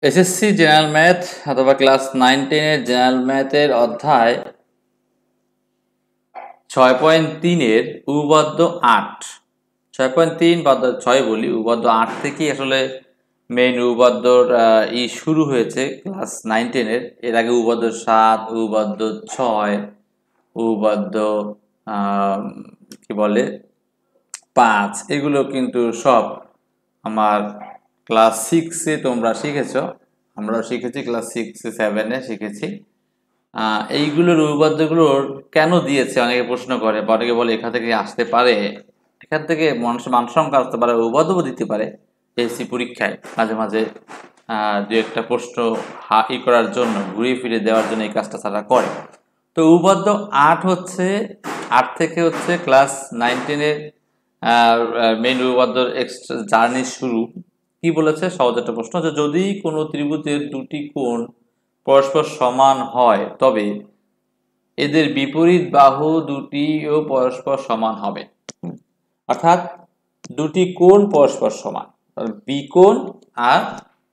SSC general math অথবা class 9-10 এর general ম্যাথের অধ্যায় 6.3 উপপাদ্য 8 6.3 বা 6 বলি উপপাদ্য 8 থেকেই আসলে মেইন উপপাদ্যর শুরু হয়েছে ক্লাস 9-10 এর আগে উপপাদ্য 7 উপপাদ্য 6 উপপাদ্য কি বলে 5 এগুলো কিন্তু সব আমার ক্লাস 6 এ তোমরা শিখেছো, আমরাও শিখেছি ক্লাস 6 7 এ শিখেছি। এইগুলোর উপপাদ্যগুলোর কেন দিয়েছে অনেকে প্রশ্ন করে, অনেকে বলে এখান থেকে আসতে পারে, এখান থেকে মানসংখ্যা আসতে পারে, উপপাদ্য দিতে পারে এসএসসি পরীক্ষায় মাঝে মাঝে দু একটা প্রশ্ন করার জন্য, ঘুরিয়ে ফিরে দেওয়ার জন্য এই কাজটা তারা করে। তো উপপাদ্য 8 হচ্ছে 8 থেকে হচ্ছে ক্লাস 9-10 এর মেইন উপপাদ্যর জার্নি শুরু। কি বলেছে? সহজ একটা প্রশ্ন, যে যদি কোনো ত্রিভুজের দুটি কোণ পরস্পর সমান হয় তবে এদের বিপরীত বাহু দুটিও পরস্পর সমান হবে। অর্থাৎ দুটি কোণ পরস্পর সমান, বি কোণ আর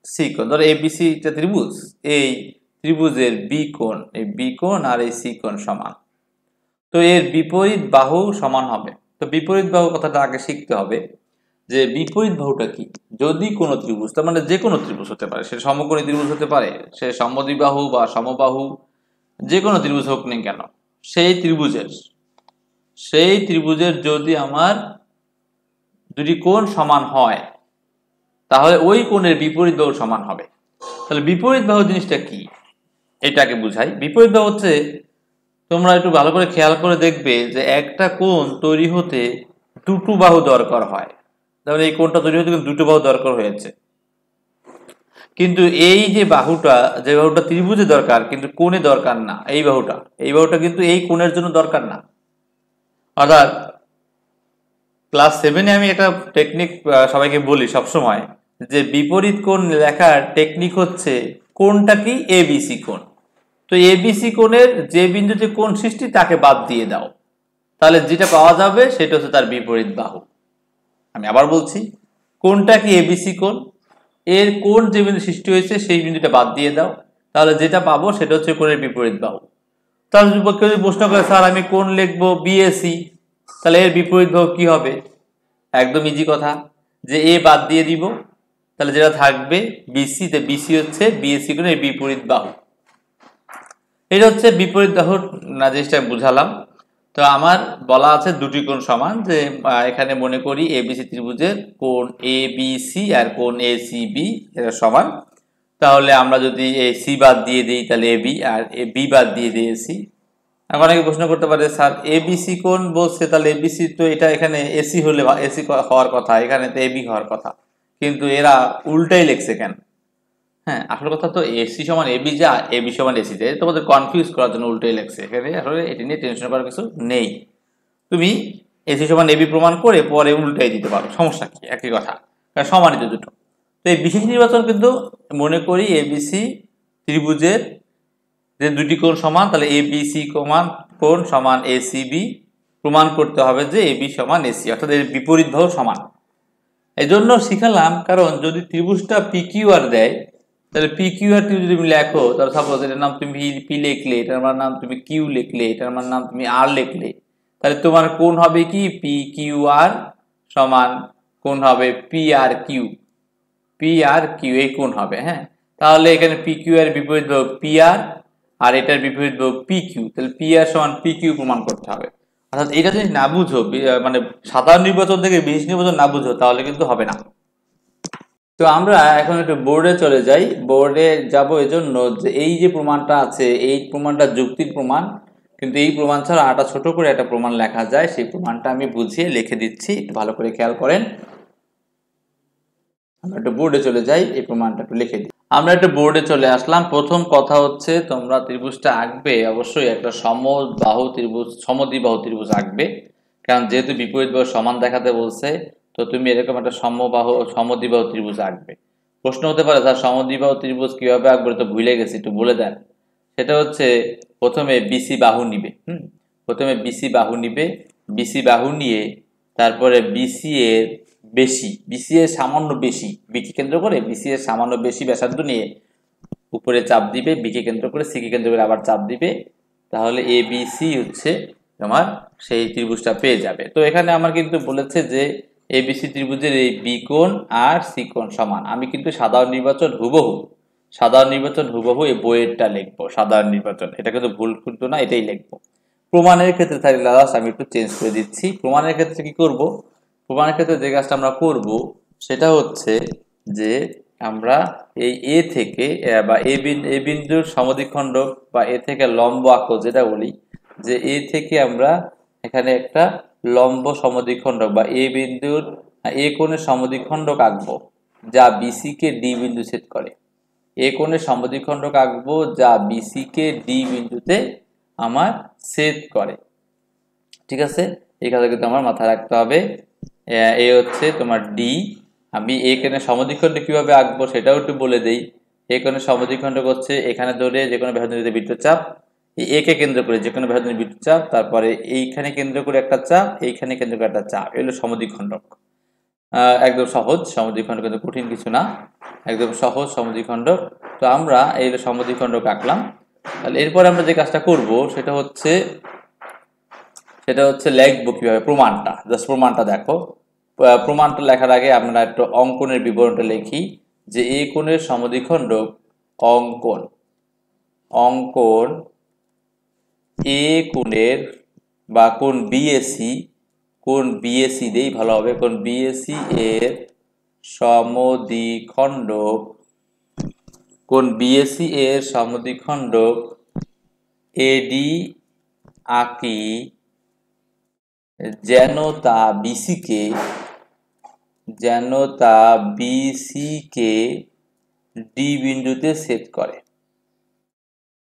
সি কোণ। ধরো এবিসি একটা ত্রিভুজ, এই ত্রিভুজের বি কোণ, এই বি কোণ আর এই সি কোণ সমান, তো এর বিপরীত বাহু সমান হবে। তো বিপরীত বাহু কথাটা আগে শিখতে হবে, যে বিপরীত বাহুটা কি। যদি কোনো ত্রিভুজ, তার মানে যে কোনো ত্রিভুজ হতে পারে, সে সমকোণী ত্রিভুজ হতে পারে, সে সমদ্বিবাহু বা সমবাহু, যে কোনো ত্রিভুজ হোক না কেন, সেই ত্রিভুজের যদি আমার দুটি কোণ সমান হয় তাহলে ওই কোণের বিপরীত বাহু সমান হবে। তাহলে বিপরীত বাহু জিনিসটা কি এটাকে বুঝাই। বিপরীত বাহু হচ্ছে, তোমরা একটু ভালো করে খেয়াল করে দেখবে যে একটা কোণ তৈরি হতে দুটো বাহু দরকার হয়। তাহলে এই কোণটা তৈরি হতে কিন্তু দুটো বাহু দরকার হয়েছে, কিন্তু এই যে বাহুটা, যে বাহুটা ত্রিভুজে দরকার কিন্তু কোণে দরকার না, এই বাহুটা কিন্তু এই কোণের জন্য দরকার না। অর্থাৎ ক্লাস 7-এ আমি একটা টেকনিক সবাইকে বলি সবসময়, যে বিপরীত কোণ লেখার টেকনিক হচ্ছে কোণটা কি, এবিসি কোণ। তো এবিসি কোণের যে বিন্দুতে কোণ সৃষ্টি তাকে বাদ দিয়ে দাও, তাহলে যেটা পাওয়া যাবে সেটা হচ্ছে তার বিপরীত বাহু। আমি আবার বলছি, কোণটা কি, এবিসি কোণ, এর কোণ যে বিন্দু সৃষ্টি হয়েছে সেই বিন্দুটা বাদ দিয়ে দাও, তাহলে যেটা পাবো সেটা হচ্ছে কোণের বিপরীত বাহু। তাহলে কেউ যদি প্রশ্ন করে, স্যার আমি কোণ লিখবো বিএসি, তাহলে এর বিপরীত বাহু কি হবে? একদম ইজি কথা, যে এ বাদ দিয়ে দিব, তাহলে যেটা থাকবে বিসি, তে বিসি হচ্ছে বিএসি কোণের বিপরীত বাহু। এটা হচ্ছে বিপরীত বাহুর জিনিসটা বুঝালাম। তো আমার বলা আছে দুটি কোণ সমান, যে এখানে মনে করি এবিসি ত্রিভুজের কোণ এ বি সি আর কোণ এ সি বি এরা সমান। তাহলে আমরা যদি এ সি বাদ দিয়ে দিই তাহলে A B, R A B বাদ দিয়ে দিই এসি। এখন অনেকে প্রশ্ন করতে পারে, স্যার এবিসি কোণ বলছে, তাহলে এবিসি তো এটা এখানে এসি হলে এসি হওয়ার কথা, এখানে তো এবি হওয়ার কথা, কিন্তু এরা উল্টাই লিখছে কেন? হ্যাঁ, আসল কথা তো এসি সমান এবি, যা এবি সমান এসি, যায় তোমাদের কনফিউজ করার জন্য উল্টাই লেখছে। এখানে আসলে এটি নিয়ে টেনশন করার কিছু নেই, তুমি এসি সমান এবি প্রমাণ করে পরে উল্টাই দিতে পারো, সমস্যা কি, একই কথা, কারণ সমানিত দুটো। তো এই বিশেষ নির্বাচন কিন্তু মনে করি এবিসি ত্রিভুজের যে দুটি কোণ সমান, তাহলে এবিসি কোণ সমান এসিবি প্রমাণ করতে হবে যে এবি সমান এসি, অর্থাৎ এর বিপরীত বাহু সমান। এই জন্য শিখালাম, কারণ যদি ত্রিভুজটা পিকিউআর দেয়, তাহলে পিকিউআর যদি তুমি লেখো, তাহলে সাপোজ এটার নাম তুমি পি লিখলে, এটার নাম তুমি কিউ লিখলে, এটার নাম তুমি আর লিখলে, তাহলে তোমার কোণ হবে কি, পি কিউ আর সমান কোণ হবে পি আর কিউ, এই কোণ হবে। হ্যাঁ, তাহলে এখানে পি কিউ এর বিপরীত বাহু পি আর এটার বিপরীত বাহু পি কিউ, তাহলে পি আর সমান পি কিউ প্রমাণ করতে হবে। অর্থাৎ এটা যদি না বুঝো, মানে সাধারণ নির্বাচন থেকে বিশেষ নির্বাচন না বুঝো, তাহলে কিন্তু হবে না। তো আমরা এখন একটু বোর্ডে চলে যাই। বোর্ডে যাব এজন্য যে এই যে প্রমাণটা আছে, এই প্রমাণটা যুক্তির প্রমাণ, কিন্তু এই প্রমাণ ছাড়া একটা ছোট করে একটা প্রমাণ লেখা যায়, সেই প্রমাণটা আমি বুঝিয়ে লিখে দিচ্ছি, একটু ভালো করে খেয়াল করেন। আমরা একটু বোর্ডে চলে যাই, এই প্রমাণটা একটু লিখে দিই। আমরা একটু বোর্ডে চলে আসলাম। প্রথম কথা হচ্ছে, তোমরা ত্রিভুজটা আঁকবে অবশ্যই একটা সমদ্বিবাহু ত্রিভুজ আঁকবে, কারণ যেহেতু বিপরীত বাহু সমান দেখাতে বলছে, তো তুমি এরকম একটা সমদ্বিবাহু ত্রিভুজ আঁকবে। প্রশ্ন হতে পারে, স্যার সমদ্বিবাহু ত্রিভুজ কিভাবে আঁকবে, তো ভুলে গেছি, একটু বলে দেন। সেটা হচ্ছে, প্রথমে বিসি বাহু নিবে, বিসি বাহু নিয়ে তারপরে বিসি এর বেশি, বিসি এর সামান্য বেশি, বিকে কেন্দ্র করে বিসি এর সামান্য বেশি ব্যাসার্ধ নিয়ে উপরে চাপ দিবে, বিকে কেন্দ্র করে সিকে কেন্দ্র করে আবার চাপ দিবে, তাহলে এ বি সি হচ্ছে তোমার সেই ত্রিভুজটা পেয়ে যাবে। তো এখানে আমার কিন্তু বলেছে যে এবিসি ত্রিভুজের এই বি কোণ আর সি কোণ সমান। আমি কিন্তু সাধারণ নির্বাচন হুবহু এই বইয়েরটা লিখবো, সাধারণ নির্বাচন, এটা কিন্তু ভুল কিন্তু না, এটাই লিখবো। প্রমাণের ক্ষেত্রে তাহলে আমি একটু চেঞ্জ করে দিচ্ছি। প্রমাণের ক্ষেত্রে কি করব? প্রমাণের ক্ষেত্রে যে কাজটা আমরা করব সেটা হচ্ছে যে আমরা এই এ থেকে বা এ বিন্দুর সমদ্বিখণ্ডক বা এ থেকে লম্ব আঁকো, যেটা বলি যে এ থেকে আমরা এখানে একটা লম্ব সমদ্বিখণ্ডক বা এ বিন্দুর এ কোণের সমদ্বিখণ্ডক আঁকবো যা বিসি কে ডি বিন্দু ছেদ করে। এ কোণের সমদ্বিখণ্ডক আঁকবো যা বিসি কে ডি বিন্দুতে আমার ছেদ করে। ঠিক আছে, এই কথা কিন্তু আমার মাথায় রাখতে হবে। এ হচ্ছে তোমার ডি। আমি এ কোণের সমদ্বিখণ্ডক কিভাবে আঁকবো সেটাও একটু বলে দেই। এ কোণের সমদ্বিখণ্ডক হচ্ছে এখানে ধরে যে কোনো ব্যাসার্ধের বৃত্তচাপ, এ কে কেন্দ্র করে যে কোনো ব্যাসার্ধের বৃত্তচাপ, তারপরে এইখানে কেন্দ্র করে একটা চাপ, এইখানে কেন্দ্র করে একটা চাপ, এগুলো সমদ্বিখণ্ডক। একদম সহজ সমদ্বিখণ্ডক, কিন্তু কঠিন কিছু না, একদম সহজ সমদ্বিখণ্ডক। তো আমরা এই সমদ্বিখণ্ডক আঁকলাম। তাহলে এরপরে আমরা যে কাজটা করব সেটা হচ্ছে লিখবো কিভাবে প্রমাণটা। জাস্ট প্রমাণটা দেখো। প্রমাণটা লেখার আগে আমরা একটু অঙ্কনের বিবরণটা লিখি যে এ কোণের সমদ্বিখণ্ডক অঙ্কন এ কোণের বা কোণ বিএসি দেই ভালো হবে। কোণ বিএসি এর সমদ্বিখণ্ডক এডি আঁকি যেন তা বিসিকে ডি বিন্দুতে ছেদ করে।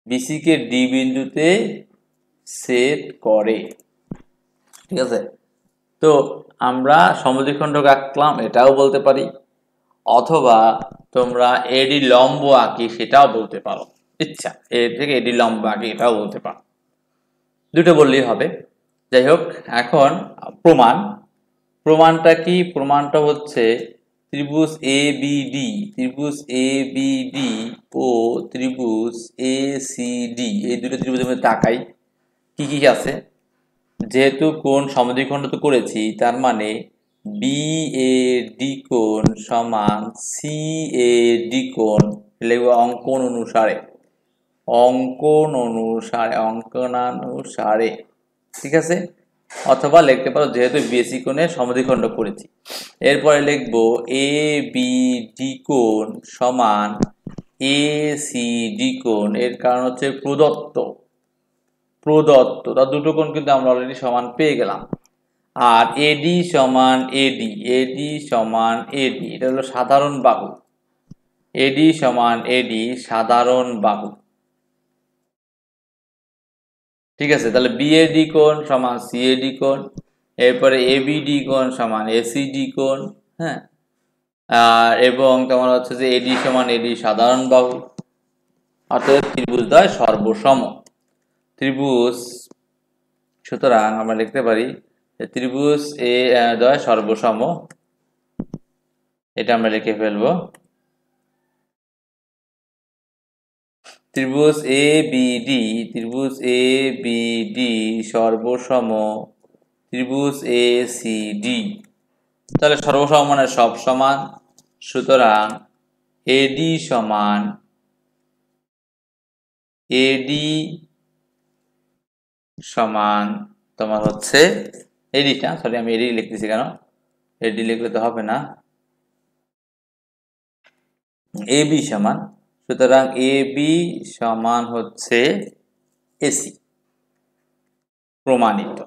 বিসিকে ডি বিন্দুতে ছেদ করে। ঠিক আছে, তো আমরা সমদ্বিখণ্ডক আঁকলাম এটাও বলতে পারি, অথবা তোমরা এডি লম্ব আঁকি সেটাও বলতে পারো। ইচ্ছা এ থেকে এডি লম্ব আঁকি এটাও বলতে পারো, দুটো বললেই হবে। যাই হোক, এখন প্রমাণটা কি? প্রমাণটা হচ্ছে ত্রিভুজ এ বিডি ও ত্রিভুজ এসিডি, এই দুটো ত্রিভুজের মধ্যে তাকাই কি কি আছে। যেহেতু কোণ সমদ্বিখণ্ড তো করেছি, তার মানে বিএডি কোণ সমান সিএডি কোণ লিখব অঙ্কনানুসারে। ঠিক আছে, অথবা লিখতে পারো যেহেতু বিএসি কোণে সমদ্বিখণ্ড করেছি। এরপরে লিখবো এ বিডি কোণ সমান এসিডি কোণ। এর কারণ হচ্ছে প্রদত্ত, তার দুটো কোণ কিন্তু আমরা অলরেডি সমান পেয়ে গেলাম। আর এডি সমান এডি এটা হলো সাধারণ বাহু। ঠিক আছে, তাহলে বিএডি কোণ সমান সিএডি কোণ, এরপরে এবিডি কোণ সমান এসিডি কোণ। হ্যাঁ, এবং তোমার হচ্ছে যে এডি সমান এডি সাধারণ বাহু, অর্থাৎ ত্রিভুজদ্বয় সর্বসম ত্রিভুজ। সুতরাং আমরা লিখতে পারি ত্রিভুজ এ দ্বয় সর্বসম, এটা আমরা লিখে ফেলবো। ত্রিভুজ এ বিডি সর্বসম ত্রিভুজ এ সি ডি। তাহলে সর্বসম মানে সব সমান, সুতরাং এডি সমান তোমার হচ্ছে এডিটা, সরি আমি এডি লিখতেছি কেন, এডি লিখলে তো হবে না, এবি সমান, সুতরাং এবি সমান হচ্ছে এসি। প্রমাণিত।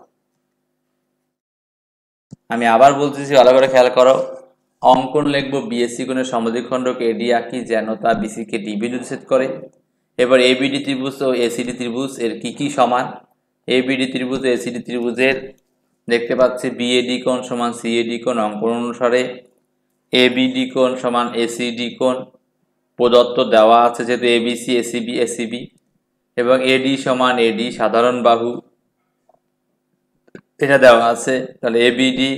আমি আবার বলতেছি, ভালো করে খেয়াল করো। অঙ্কন লিখবো বিএসি কোণের সমদ্বিখণ্ডক এডি আঁকি যেন তা বিসি কে ডি বিন্দুতে ছেদ করে। এবার এবিডি ত্রিভুজ ও এসিডি ত্রিভুজ এর কি সমান? এবিডি ত্রিভুজ ও এসিডি ত্রিভুজের দেখতে পাচ্ছি বিএডি কোণ সমান সিএডি কোণ অঙ্কন অনুসারে, এবিডি কোণ সমান এসিডি কোণ প্রদত্ত দেওয়া আছে যেহেতু এবিসি এসিবি, এবং এডি সমান এডি সাধারণ বাহু এটা দেওয়া আছে। তাহলে এবিডি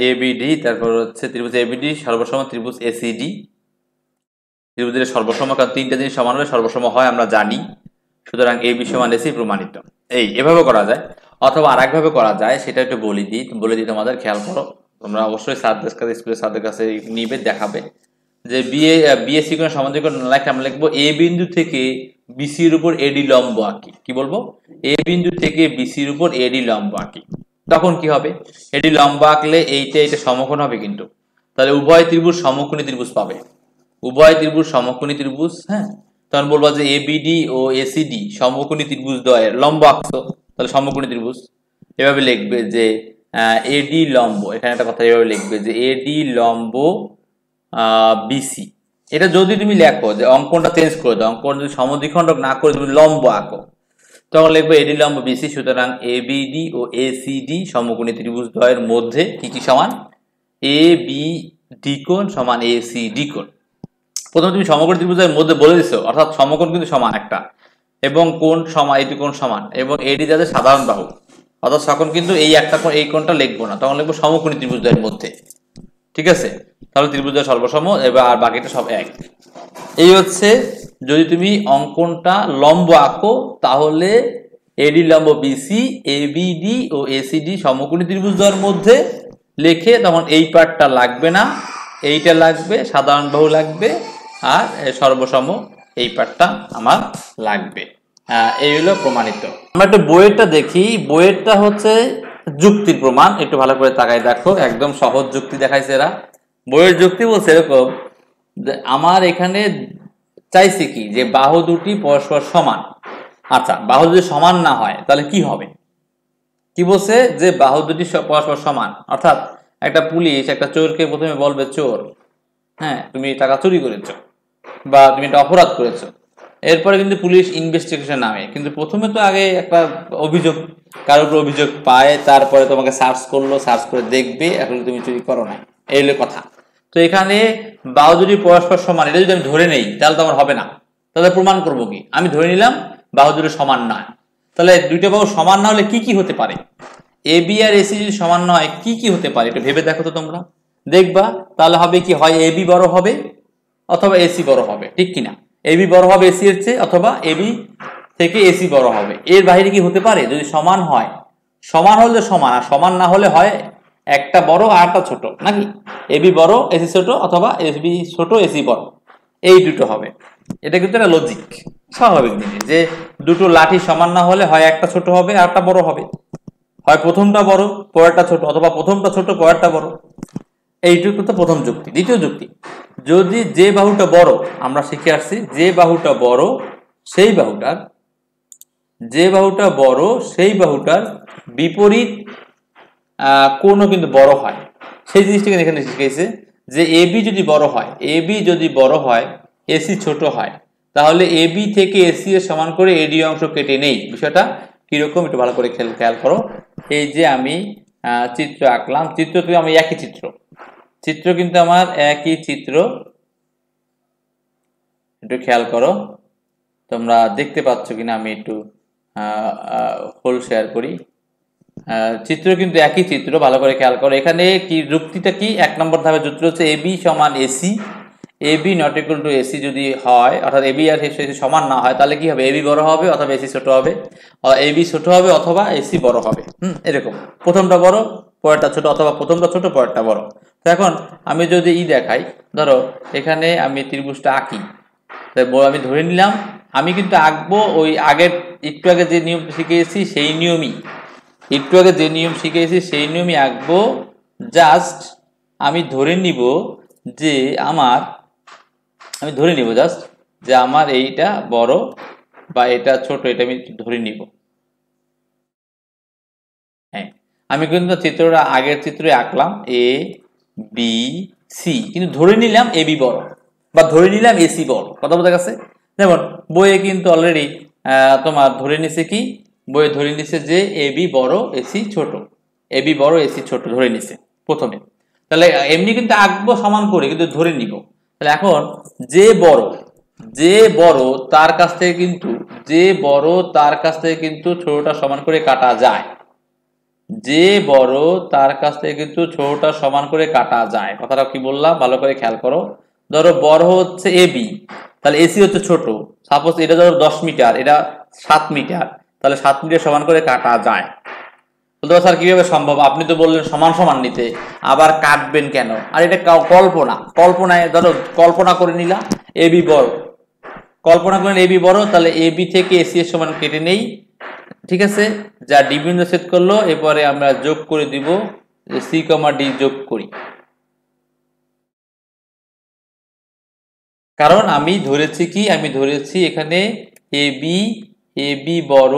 এবিডি, তারপর হচ্ছে ত্রিভুজ এবিডি সর্বসম ত্রিভুজ এসিডি। ত্রিভুজের সর্বসম, কারণ তিনটা জিনিস সমান হলে সর্বসম হয় আমরা জানি, সুতরাং এবি সমান এসি প্রমাণিত। এভাবে করা যায়, অথবা আরেকভাবে করা যায়, সেটা একটু বলে দিই তোমাদের, খেয়াল করো। তোমরা অবশ্যই স্যারদের কাছে, স্কুলের স্যারদের কাছে নিবে, দেখাবে যে বিএসসি কোণ সমান্তরাল না লিখে আমরা লিখবো এ বিন্দু থেকে বিসির উপর এডি লম্ব আঁকি। কি বলবো? এ বিন্দু থেকে বিসির উপর এডি লম্ব আঁকি। তখন কি হবে? এডি লম্ব আঁকলে এইটা সমকোণ হবে, কিন্তু তাহলে উভয় ত্রিভুজ সমকোণী ত্রিভুজ পাবে, উভয় ত্রিভুজ সমকোণী ত্রিভুজ। হ্যাঁ, তখন বলবো যে এবিডি ও এসিডি সমকোণী ত্রিভুজ দ্বয়ের লম্ব আঁকছো, তাহলে সমকোণী ত্রিভুজ। এভাবে লিখবে যে এডি লম্ব, এখানে একটা কথা এভাবে লিখবে যে এডি লম্ব বিসি। এটা যদি তুমি লেখো যে অঙ্কনটা চেঞ্জ করে দাও, অঙ্কন যদি সমদ্বিখণ্ডক না করে তুমি লম্ব আঁকো, তখন লিখবে এডি লম্ব বিসি। সুতরাং এবিডি ও এসিডি সমকোণী ত্রিভুজ দ্বয়ের মধ্যে কি কি সমান? এ বি ডি কোণ সমান এসিডি কোণ। প্রথমে তুমি সমকোণ ত্রিভুজের মধ্যে বলে দিছো, অর্থাৎ সমকোণ কিন্তু সমান একটা, এবং কোণ সমান, এটি কোণ সমান, এবং এডি যাদের সাধারণ বাহু, অর্থাৎ তখন কিন্তু এই একটা কোণ, এই কোণটা লিখবো না, তখন লিখবো সমকোণী ত্রিভুজের মধ্যে। ঠিক আছে, তাহলে ত্রিভুজের সর্বসম, এবার আর বাকিটা সব এক। এই হচ্ছে যদি তুমি অঙ্কনটা লম্ব আঁকো, তাহলে এডি লম্ব বিসি, এবিডি ও এসিডি সমকোণী ত্রিভুজ দ্বয়ের মধ্যে লিখে, তখন এই পার্টটা লাগবে না, এইটা লাগবে, সাধারণ বাহু লাগবে, আর সর্বসম এই পার্টটা আমার লাগবে। এই হলো প্রমাণিত। আমরা একটু বইয়েরটা দেখি। বইয়েরটা হচ্ছে যুক্তির প্রমাণ, একটু ভালো করে তাকাই দেখো, একদম সহজ যুক্তি দেখাইছে এরা। বইয়ের যুক্তি বলছে এরকম যে আমার এখানে চাইছে কি, যে বাহু দুটি পরস্পর সমান। আচ্ছা, বাহু যদি সমান না হয় তাহলে কি হবে? কি বলছে? যে বাহু দুটি পরস্পর সমান, অর্থাৎ একটা পুলিশ একটা চোরকে প্রথমে বলবে চোর, হ্যাঁ তুমি টাকা চুরি করেছো বা তুমি একটা অপরাধ করেছো। এরপরে কিন্তু পুলিশ ইনভেস্টিগেশন নামে, কিন্তু প্রথমে তো আগে একটা অভিযোগ, কারোর উপর অভিযোগ পায়, তারপরে তোমাকে সার্চ করলো, সার্চ করে দেখবে এখন তুমি চুরি করো না। এই হলো কথা। তো এখানে বাহু দুটি পরস্পর সমান, এটা যদি আমি ধরে নেই তাহলে তো আমার হবে না। তাহলে প্রমাণ করবো কি? আমি ধরে নিলাম বাহু দুটি সমান নয়, তাহলে দুইটা বাহু সমান না হলে কি কি হতে পারে? এ বি আর এসি যদি সমান নয়, কি কি হতে পারে একটু ভেবে দেখো তো তোমরা, দেখবা তাহলে হবে কি, হয় এ বি বড় হবে অথবা এসি বড় হবে, ঠিক কিনা? এবি বড় হবে এসি এর চেয়ে, অথবা এবি থেকে এসি বড় হবে। এর বাইরে কি হতে পারে? যদি সমান হয়, সমান হলে সমান, আর সমান না হলে হয় একটা বড় আর একটা ছোট, নাকি? এবি বড় এসি ছোট, অথবা এবি ছোট এসি বড়, এই দুটো হবে। এটা কিন্তু একটা লজিক, স্বাভাবিক জিনিস যে দুটো লাঠি সমান না হলে হয় একটা ছোট হবে আর একটা বড় হবে, হয় প্রথমটা বড় পরেরটা ছোট, অথবা প্রথমটা ছোট পরেরটা বড়। এইটুকু তো প্রথম যুক্তি। দ্বিতীয় যুক্তি, যদি যে বাহুটা বড়, আমরা শিখে আসছি যে বাহুটা বড় সেই বাহুটার, যে বাহুটা বড় সেই বাহুটার বিপরীত কোণও কিন্তু বড় হয়, সেই জিনিসটাকে এখানে শিখেছে যে এবি যদি বড় হয়, এবি যদি বড় হয় এসি ছোট হয়, তাহলে এবি থেকে এসি এর সমান করে এডি অংশ কেটে নেই। বিষয়টা কিরকম একটু ভালো করে খেয়াল করো। এই যে আমি চিত্র আঁকলাম, চিত্র তো আমি একই চিত্র কিন্তু আমার একই চিত্র, একটু খেয়াল করো তোমরা দেখতে পাচ্ছ কিনা, আমি একটু হোল শেয়ার করি। চিত্র কিন্তু একই চিত্র, ভালো করে খেয়াল করো। এখানে কি যুক্তিটা কি? এক নম্বর ধাপের যুক্তি হচ্ছে এবি সমান AC, AB not equal to AC যদি হয়, অর্থাৎ এবি আর এসি সমান না হয়, তাহলে কি হবে? এবি বড় হবে অথবা এসি ছোট হবে, এবি ছোট হবে অথবা এসি বড় হবে। এরকম প্রথমটা বড় পরেরটা ছোট, অথবা প্রথমটা ছোট পরেরটা বড়। তো এখন আমি যদি দেখাই, ধরো এখানে আমি ত্রিভুজটা আঁকি, আমি ধরে নিলাম আমি কিন্তু আঁকবো ওই আগের একটু আগে যে নিয়ম শিখেছি সেই নিয়মই, একটু আগে যে নিয়ম শিখেছি সেই নিয়মই আঁকবো। জাস্ট আমি ধরে নিব যে আমার এইটা বড় বা এটা ছোট, এটা আমি ধরে নিব। হ্যাঁ, আমি কিন্তু চিত্রটা আগের চিত্রে আঁকলাম এ বি সি, কিন্তু ধরে নিলাম এ বি বড় বা ধরে নিলাম এসি বড়। কথা বোঝা গেছে? যেমন বইয়ে কিন্তু অলরেডি তোমার ধরে নিছে কি, বইয়ে ধরে নিছে যে এ বি বড় এসি ছোট, এ বি বড় এসি ছোট ধরে নিছে প্রথমে। তাহলে এমনি কিন্তু আঁকবো সমান করে, কিন্তু ধরে নিব। তাহলে এখন যে বড় তার কাছ থেকে কিন্তু ছোটটা সমান করে কাটা যায়। যে বড় তার কাছ থেকে কিন্তু ছোটটা সমান করে কাটা যায়। কথাটা কি বললাম ভালো করে খেয়াল করো। ধরো বড় হচ্ছে এবি, তাহলে এসি হচ্ছে ছোট। সাপোজ এটা ধরো 10 মিটার, এটা 7 মিটার, তাহলে 7 মিটার সমান করে কাটা যায়। বলতে স্যার কিভাবে সম্ভব, আপনি তো বললেন সমান সমান নিতে, আবার কাটবেন কেন? আর এটা কল্পনায় ধরো কল্পনা করে নিলাম এবি বড়, কল্পনা করেন এবি বড়, তাহলে এবি থেকে এসি এর সমান কেটে নেই, ঠিক আছে, যা ডি বিন্দু ছেদ করলো। এরপরে আমরা যোগ করে দিব, সি কমা ডি যোগ করি, কারণ আমি ধরেছি কি, আমি ধরেছি এখানে এবি বড়,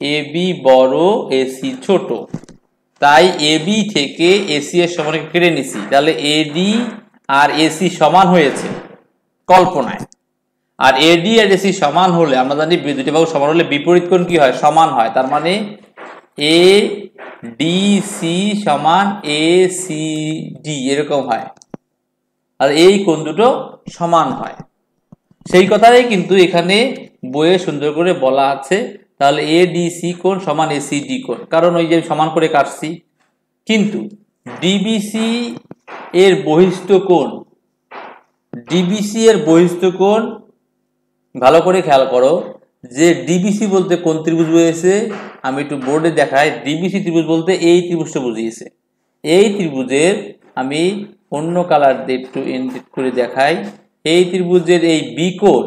এবি বড়, এসি ছোট, তাই এবি থেকে এসি এর সমান কেটে নিছি, তাহলে এডি আর এসি সমান হয়েছে কল্পনায়। আর এডি আর এসি সমান হলে আমরা জানি দুটি বাহু সমান হলে বিপরীত কোণ কি হয়, সমান হয়। তার মানে এ ডি সি সমান এ সি ডি এরকম হয়, আর এই কোণ দুটো সমান হয়। সেই কথাই কিন্তু এখানে বইয়ে সুন্দর করে বলা আছে। তাহলে এ ডি সি কোণ সমান এ সি ডি কোণ, কারণ ওই যে সমান করে কাটছি। কিন্তু ডিবিসি এর বহিস্থ কোণ, ডিবিসি এর বহিস্থ কোণ ভালো করে খেয়াল করো, যে ডিবিসি বলতে কোন ত্রিভুজ বুঝিয়েছে, আমি একটু বোর্ডে দেখাই। ডিবিসি ত্রিভুজ বলতে এই ত্রিভুজটা বুঝিয়েছে। এই ত্রিভুজের আমি অন্য কালার দিয়ে একটু ইন্ডিকেট করে দেখাই। এই ত্রিভুজের এই বি কোণ,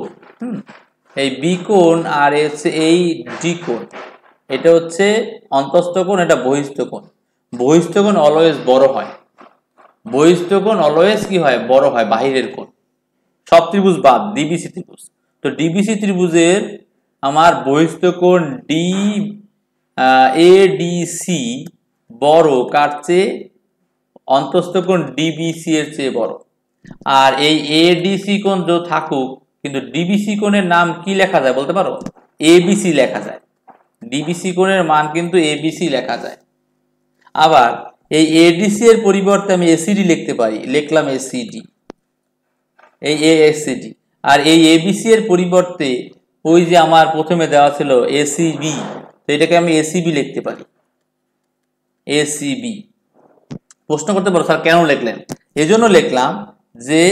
এই বি কোণ আর হচ্ছে এই ডি কোণ, এটা হচ্ছে অন্তঃস্থ কোণ, এটা বহিস্থ কোণ। বহিস্থ কোণ অলওয়েজ বড় হয়, বহিস্থ কোণ অলওয়েজ কি হয়, বড় হয় বাহিরের কোণ, সব ত্রিভুজ বাদ, ডিবিসি ত্রিভুজ। তো ডিবিসি ত্রিভুজের আমার বহিস্থ কোণ ডি এডিসি বড় কার চেয়ে, অন্তঃস্থ কোণ ডিবিসি এর চেয়ে বড়। আর এই এডিসি কোণ যে থাকুক, কিন্তু ডিবিসি কোণের নাম কি লেখা যায় বলতে পারো? এবিসি লেখা যায়। ডিবিসি কোণের মান কিন্তু এবিসি লেখা যায়। আবার এই এডিসি এর পরিবর্তে আমি এসিডি লিখতে পারি, লিখলাম এসিডি, এই এসিডি। আর এই এবিসি এর পরিবর্তে ওই যে আমার প্রথমে দেওয়া ছিল এসিবি, তো এটাকে আমি এসিবি লিখতে পারি, এসিবি। প্রশ্ন করতে পারো স্যার কেন লিখলেন? এজন্য লিখলাম যে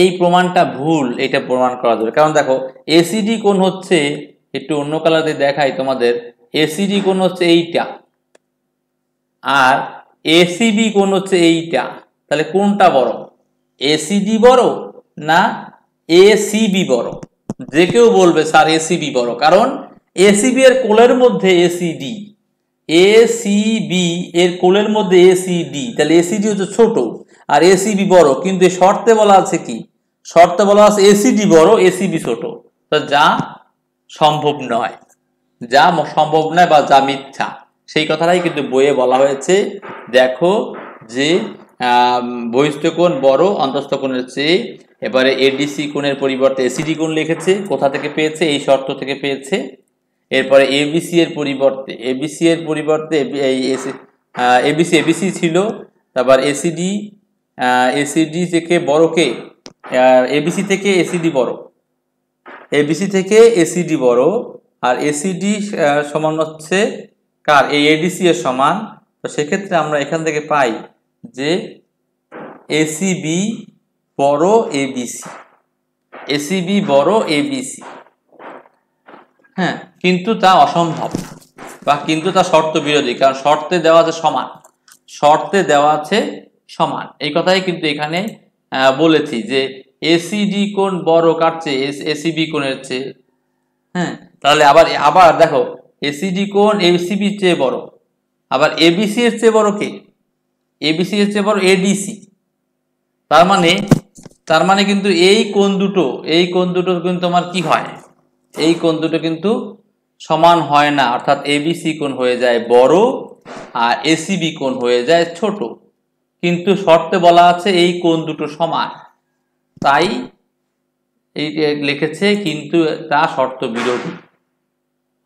এই প্রমাণটা ভুল, এটা প্রমাণ করা যাবে। কারণ দেখো এসিডি কোণ হচ্ছে, একটু অন্য কালার দিয়ে দেখাই তোমাদের, এসিডি কোণ হচ্ছে এইটা, আর এসিবি কোণ হচ্ছে এইটা। তাহলে কোনটা বড়, এসিডি বড় না এসিবি বড়? যে কেউ বলবে স্যার এসিবি বড়, কারণ এসিবি এর কোণের মধ্যে এসিডি, এসিবি এর কোণের মধ্যে এসিডি, তাহলে এসিডি হচ্ছে ছোট আর এসিবি বড়। কিন্তু এই শর্তে বলা আছে কি, শর্তে বলা আছে এসিডি বড় এসিবি ছোট, যা সম্ভব নয়, যা সম্ভব নয় বা যা মিথ্যা, সেই কথাটাই কিন্তু বইয়ে বলা হয়েছে। দেখো যে বহিস্থ কোণ বড় অন্তঃস্থ কোণের চেয়ে। এবারে এডিসি কোণের পরিবর্তে এসিডি কোণ লিখেছে, কোথা থেকে পেয়েছে, এই শর্ত থেকে পেয়েছে। এরপরে এবিসি এর পরিবর্তে, এবিসি এর পরিবর্তে এবিসি ছিল, তারপর এসিডি, এসিডি থেকে বড় কে, এবিসি থেকে এসিডি বড়, এবিসি থেকে এসিডি বড়, আর এসিডি সমান হচ্ছে কার, এই এডিসি এর সমান। তো সেক্ষেত্রে আমরা এখান থেকে পাই যে এসিবি বড় এবিসি, এসিবি বড় এবিসি। হ্যাঁ, কিন্তু তা অসম্ভব, বা কিন্তু তা শর্ত বিরোধী, কারণ শর্তে দেওয়া আছে সমান, শর্তে দেওয়া আছে সমান। এই কথাই কিন্তু এখানে বলেছি যে এসিডি কোণ বড় কার চেয়ে, এসিবি কোণের চেয়ে। হ্যাঁ, তাহলে আবার দেখো এসিডি কোণ এসিবির চেয়ে বড়, আবার এবিসি এর চেয়ে বড় কে, এবিসি এর চেয়ে বড় এডিসি। তার মানে কিন্তু এই কোণ দুটো কিন্তু আমার কি হয়, এই কোণ দুটো কিন্তু সমান হয় না, অর্থাৎ এবিসি কোণ হয়ে যায় বড় আর এসিবি কোণ হয়ে যায় ছোট। কিন্তু শর্তে বলা আছে এই কোণ দুটো সমান, তাই এই লিখেছে, কিন্তু তা শর্ত বিরোধী,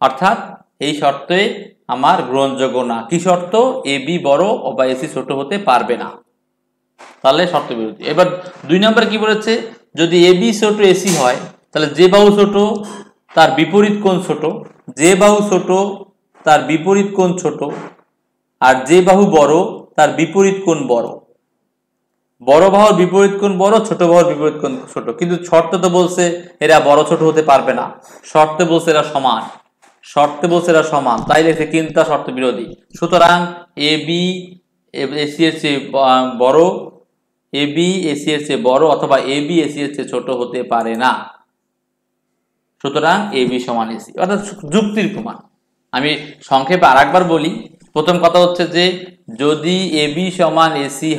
অর্থাৎ এই শর্তে আমার গ্রহণযোগ্য না। কি শর্ত, এবি বড় বা এসি ছোট হতে পারবে না, তাহলে শর্ত বিরোধী। এবার 2 নম্বর কি বলেছে, যদি এবি ছোট এসি হয়, তাহলে যে বাহু ছোট তার বিপরীত কোণ ছোট, যে বাহু ছোট তার বিপরীত কোণ ছোট, আর যে বাহু বড় তার বিপরীত কোণ বড়। বড় বাহুর বিপরীত কোণ বড়, ছোট বাহুর বিপরীত কোণ ছোট। কিন্তু শর্ত তো বলছে এরা বড় ছোট হতে পারবে না, শর্তে বলছে এরা সমান, শর্তে বলছে এরা সমান, তাই লেখে কিন্তু তা শর্ত বিরোধী। সুতরাং এ বি এসি এর চেয়ে বড়, এ বি এসি এর চেয়ে বড় অথবা এ বি এসি এর চেয়ে ছোট হতে পারে না। সুতরাং এ বি সমান এসি, অর্থাৎ যুক্তির প্রমাণ। আমি সংক্ষেপে আর একবার বলি। প্রথম কথা হচ্ছে যে যদি এ বি সমান এসি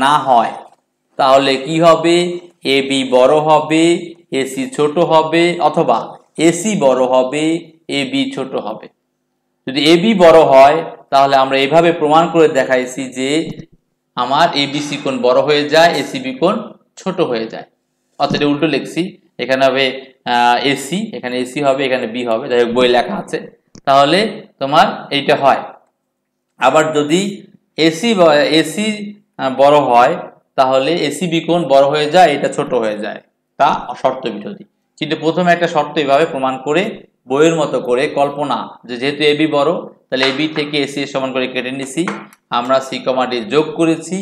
না হয় তাহলে কি হবে, এ বি বড় হবে, এসি ছোট হবে, অথবা এসি বড় হবে, এ বি ছোট হবে। যদি এ বি বড় হয় তাহলে আমরা এভাবে প্রমাণ করে দেখাইছি যে আমার এবিসি কোণ বড় হয়ে যায়, এসিবি কোণ ছোট হয়ে যায়। অর্থাৎ উল্টো লিখছি, এখানে হবে এসি, এখানে এসি হবে, এখানে বি হবে, যাই হোক বই লেখা আছে। তাহলে তোমার এইটা হয়। আবার যদি এসি বড় হয় তাহলে এসিবি কোণ বড় হয়ে যায়, এটা ছোট হয়ে যায়, তা শর্ত বিরোধী। কিন্তু প্রথমে একটা শর্ত এভাবে প্রমাণ করে বইয়ের মতো করে কল্পনা যে যেহেতু এবি বড় তাহলে এবি থেকে এসি এর সমান করে কেটে নিছি, আমরা সি কমা ডি যোগ করেছি,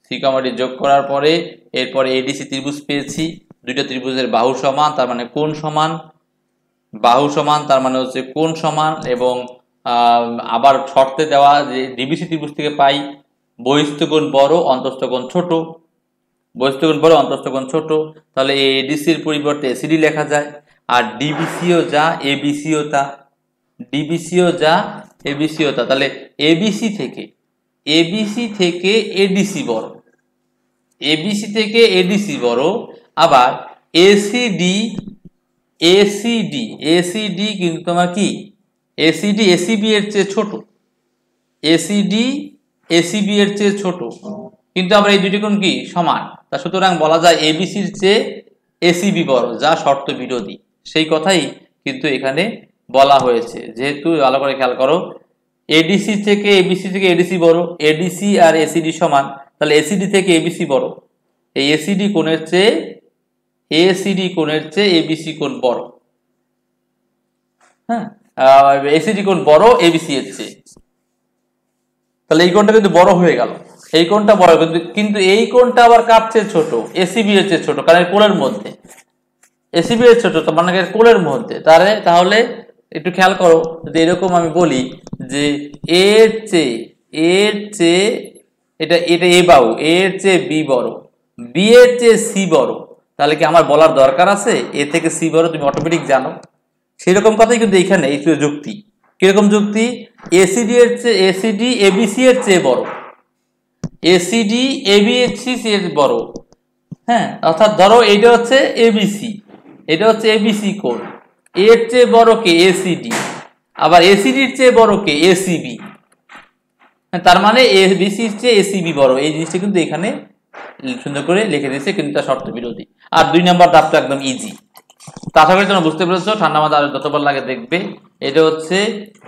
সি কমা ডি যোগ করার পরে এরপরে এডিসি ত্রিভুজ পেয়েছি, দুইটা ত্রিভুজের বাহু সমান তার মানে কোণ সমান, বাহু সমান তার মানে হচ্ছে কোণ সমান, এবং আবার শর্তে দেওয়া যে ডিবিসি ত্রিভুজ থেকে পাই বহিস্থ কোণ বড় অন্তস্থ কোণ ছোট, বহিস্থ কোণ বড় অন্তস্থ কোণ ছোট, তাহলে এডিসির পরিবর্তে এসিডি লেখা যায়। আর ডিবিসিও যা এবিসিও তা, ডিবিসিও যা এবিসিও তা, তাহলে এবিসি থেকে এডিসি বড়, এবিসি থেকে এডিসি বড়। আবার এসিডি কিন্তু তোমার কি এসিডি এসিবি এর চেয়ে ছোট, এসিডি এসিবি এর চেয়ে ছোট, কিন্তু আবার এই দুটি কোণ কি সমান। তা সুতরাং বলা যায় এবিসির চেয়ে এসিবি বড়, যা শর্ত বিরোধী। সেই কথাই কিন্তু এখানে বলা হয়েছে। যেহেতু ভালো করে খেয়াল করো, এডিসি থেকে এডিসি বড়, এডিসি আর এসিডি সমান, তাহলে এসিডি থেকে এবিসি বড়। এই এসিডি কোণের চেয়ে এবিসি কোণ বড়। হ্যাঁ, এসিডি কোণ বড় এবিসি এর চেয়ে, তাহলে এই কোণটা কিন্তু বড় হয়ে গেল, এই কোণটা বড়, কিন্তু এই কোণটা আবার কার চেয়ে ছোট, এসিবি এর চেয়ে ছোট, কারণ কোণের মধ্যে এসিবি এর ছোট, তো মানে কোণের মধ্যে। তাহলে একটু খেয়াল করো, যদি এরকম আমি বলি যে এর চেয়ে এটা এ বাহু, এর চেয়ে বি বড়, বি এর চেয়ে সি বড়, তাহলে কি আমার বলার দরকার আছে এ থেকে সি বড়? তুমি অটোমেটিক জানো। সেরকম কথাই কিন্তু এখানে এই যুক্তি। কিরকম যুক্তি? এসিডি এবিসি এর চেয়ে বড়, এসিডি এবিসি এর বড়। হ্যাঁ, অর্থাৎ ধরো এটা হচ্ছে এবিসি, এটা হচ্ছে এবিসি কোণ, এর চেয়ে বড় কে এসিডি, আবার এসিডির চেয়ে বড় কে এসিবি। তার মানে এবিসির চেয়ে এসিবি বড়। এই জিনিসটা কিন্তু এখানে সুন্দর করে লিখে দিয়েছে, কিন্তু তার শর্ত বিরোধী। আর 2 নম্বর ধাপটা একদম ইজি। তা আশা করি তোমরা বুঝতে পেরেছো। ঠান্ডা মাথা আর যতবার লাগে দেখবে। এটা হচ্ছে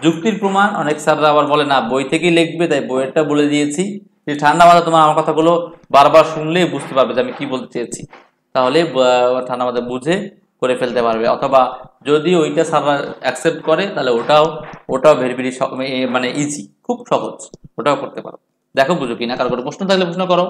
যুক্তির প্রমাণ। অনেক স্যাররা আবার বলে না বই থেকেই লিখবে, তাই বইয়েরটা বলে দিয়েছি। যে ঠান্ডা মাথা তোমার আমার কথাগুলো বারবার শুনলে বুঝতে পারবে যে আমি কি বলতে চেয়েছি, তাহলে ঠান্ডা মাথা বুঝে করে ফেলতে পারবে। অথবা যদি ওইটা স্যাররা অ্যাকসেপ্ট করে তাহলে ওটাও ভেরি ভেরি মানে ইজি, খুব সহজ, ওটাও করতে পারো। দেখো বুঝো কিনা। কারো কোনো প্রশ্ন থাকলে প্রশ্ন করো।